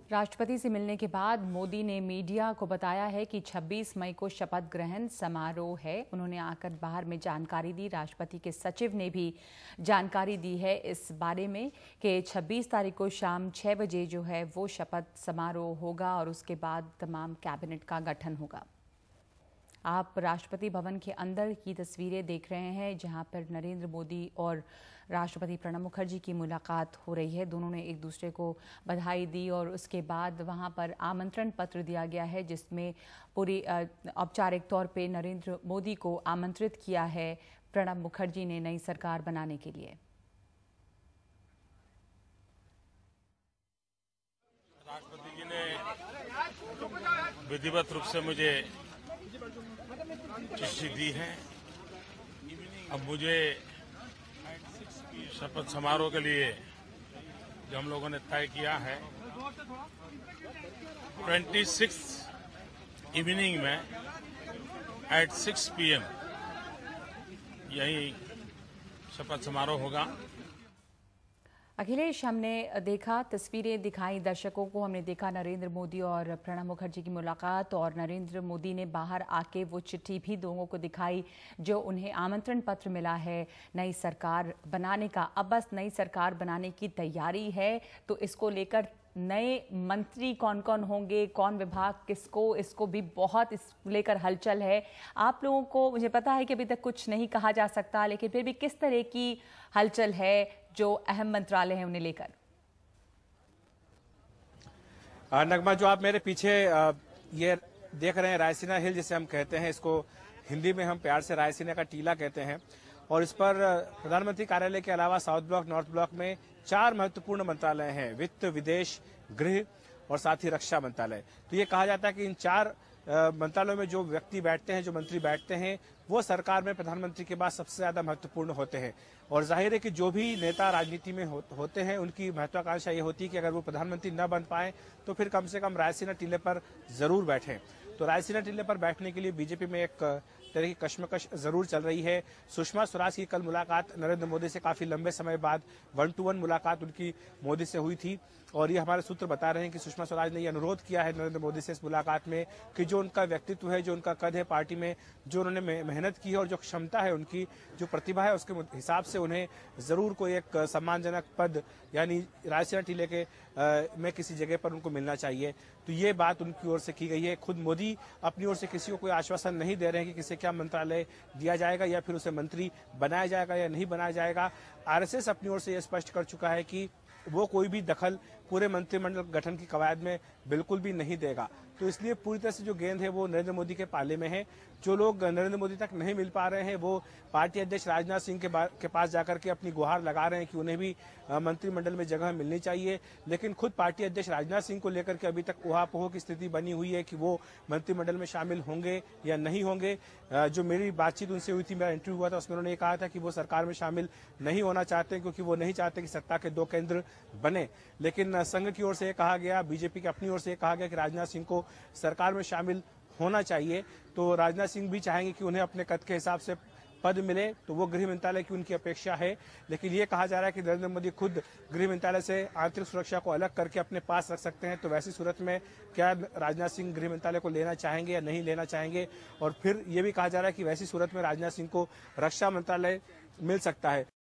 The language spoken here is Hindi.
राष्ट्रपति से मिलने के बाद मोदी ने मीडिया को बताया है कि 26 मई को शपथ ग्रहण समारोह है। उन्होंने आकर बाहर में जानकारी दी। राष्ट्रपति के सचिव ने भी जानकारी दी है इस बारे में कि 26 तारीख को शाम 6 बजे जो है वो शपथ समारोह होगा और उसके बाद तमाम कैबिनेट का गठन होगा। आप राष्ट्रपति भवन के अंदर की तस्वीरें देख रहे हैं जहां पर नरेंद्र मोदी और राष्ट्रपति प्रणब मुखर्जी की मुलाकात हो रही है। दोनों ने एक दूसरे को बधाई दी और उसके बाद वहां पर आमंत्रण पत्र दिया गया है जिसमें पूरी औपचारिक तौर पे नरेंद्र मोदी को आमंत्रित किया है प्रणब मुखर्जी ने नई सरकार बनाने के लिए। राष्ट्रपति जी ने विधिवत रूप से मुझे चिट्ठी दी है। अब मुझे शपथ समारोह के लिए जो हम लोगों ने तय किया है 26 इवनिंग में एट 6 PM यही शपथ समारोह होगा। अखिलेश, हमने देखा, तस्वीरें दिखाई दर्शकों को, हमने देखा नरेंद्र मोदी और प्रणब मुखर्जी की मुलाकात और नरेंद्र मोदी ने बाहर आके वो चिट्ठी भी लोगों को दिखाई जो उन्हें आमंत्रण पत्र मिला है नई सरकार बनाने का। अब बस नई सरकार बनाने की तैयारी है, तो इसको लेकर नए मंत्री कौन कौन होंगे, कौन विभाग किसको, इसको भी बहुत इस लेकर हलचल है। आप लोगों को, मुझे पता है कि अभी तक कुछ नहीं कहा जा सकता, लेकिन फिर भी किस तरह की हलचल है जो अहम मंत्रालय हैं उन्हें लेकर? नगमा, जो आप मेरे पीछे ये देख रहे हैं रायसीना हिल जिसे हम कहते हैं, इसको हिंदी में हम प्यार से रायसीना का टीला कहते हैं, और इस पर प्रधानमंत्री कार्यालय के अलावा साउथ ब्लॉक, नॉर्थ ब्लॉक में 4 महत्वपूर्ण मंत्रालय हैं, वित्त, विदेश, गृह और साथ ही रक्षा मंत्रालय। तो ये कहा जाता है कि इन 4 मंत्रालयों में जो व्यक्ति बैठते हैं, जो मंत्री बैठते हैं, वो सरकार में प्रधानमंत्री के बाद सबसे ज्यादा महत्वपूर्ण होते हैं। और जाहिर है कि जो भी नेता राजनीति में होते हैं उनकी महत्वाकांक्षा ये होती है कि अगर वो प्रधानमंत्री न बन पाए तो फिर कम से कम रायसीना टीले पर जरूर बैठें। तो रायसीना टीले पर बैठने के लिए बीजेपी में एक तरह की कश्मकश जरूर चल रही है। सुषमा स्वराज की कल मुलाकात नरेंद्र मोदी से काफी लंबे समय बाद 1-to-1 मुलाकात उनकी मोदी से हुई थी, और ये हमारे सूत्र बता रहे हैं कि सुषमा स्वराज ने ये अनुरोध किया है नरेंद्र मोदी से इस मुलाकात में कि जो उनका व्यक्तित्व है, जो उनका कद है पार्टी में, जो उन्होंने मेहनत की है और जो क्षमता है, उनकी जो प्रतिभा है, उसके हिसाब से उन्हें जरूर कोई एक सम्मानजनक पद यानी रायसीना टीले के में किसी जगह पर उनको मिलना चाहिए। तो ये बात उनकी ओर से की गई है। खुद मोदी अपनी ओर से किसी को कोई आश्वासन नहीं दे रहे हैं कि किसे क्या मंत्रालय दिया जाएगा या फिर उसे मंत्री बनाया जाएगा या नहीं बनाया जाएगा। आरएसएस अपनी ओर से यह स्पष्ट कर चुका है कि वो कोई भी दखल पूरे मंत्रिमंडल गठन की कवायद में बिल्कुल भी नहीं देगा। तो इसलिए पूरी तरह से जो गेंद है वो नरेंद्र मोदी के पाले में है। जो लोग नरेंद्र मोदी तक नहीं मिल पा रहे हैं वो पार्टी अध्यक्ष राजनाथ सिंह के पास जाकर के अपनी गुहार लगा रहे हैं कि उन्हें भी मंत्रिमंडल में जगह मिलनी चाहिए। लेकिन खुद पार्टी अध्यक्ष राजनाथ सिंह को लेकर के अभी तक ऊहापोह की स्थिति बनी हुई है कि वो मंत्रिमंडल में शामिल होंगे या नहीं होंगे। जो मेरी बातचीत उनसे हुई थी, मेरा इंटरव्यू हुआ था, उसमें उन्होंने कहा था कि वो सरकार में शामिल नहीं होना चाहते क्योंकि वो नहीं चाहते कि सत्ता के 2 केंद्र बने। लेकिन संघ की ओर से कहा गया, बीजेपी की अपनी ओर से कहा गया कि राजनाथ सिंह को सरकार में शामिल होना चाहिए। तो राजनाथ सिंह भी चाहेंगे कि उन्हें अपने कद के हिसाब से पद मिले, तो वो गृह मंत्रालय की उनकी अपेक्षा है। लेकिन ये कहा जा रहा है कि नरेंद्र मोदी खुद गृह मंत्रालय से आंतरिक सुरक्षा को अलग करके अपने पास रख सकते हैं। तो वैसी सूरत में क्या राजनाथ सिंह गृह मंत्रालय को लेना चाहेंगे या नहीं लेना चाहेंगे? और फिर ये भी कहा जा रहा है कि वैसी सूरत में राजनाथ सिंह को रक्षा मंत्रालय मिल सकता है।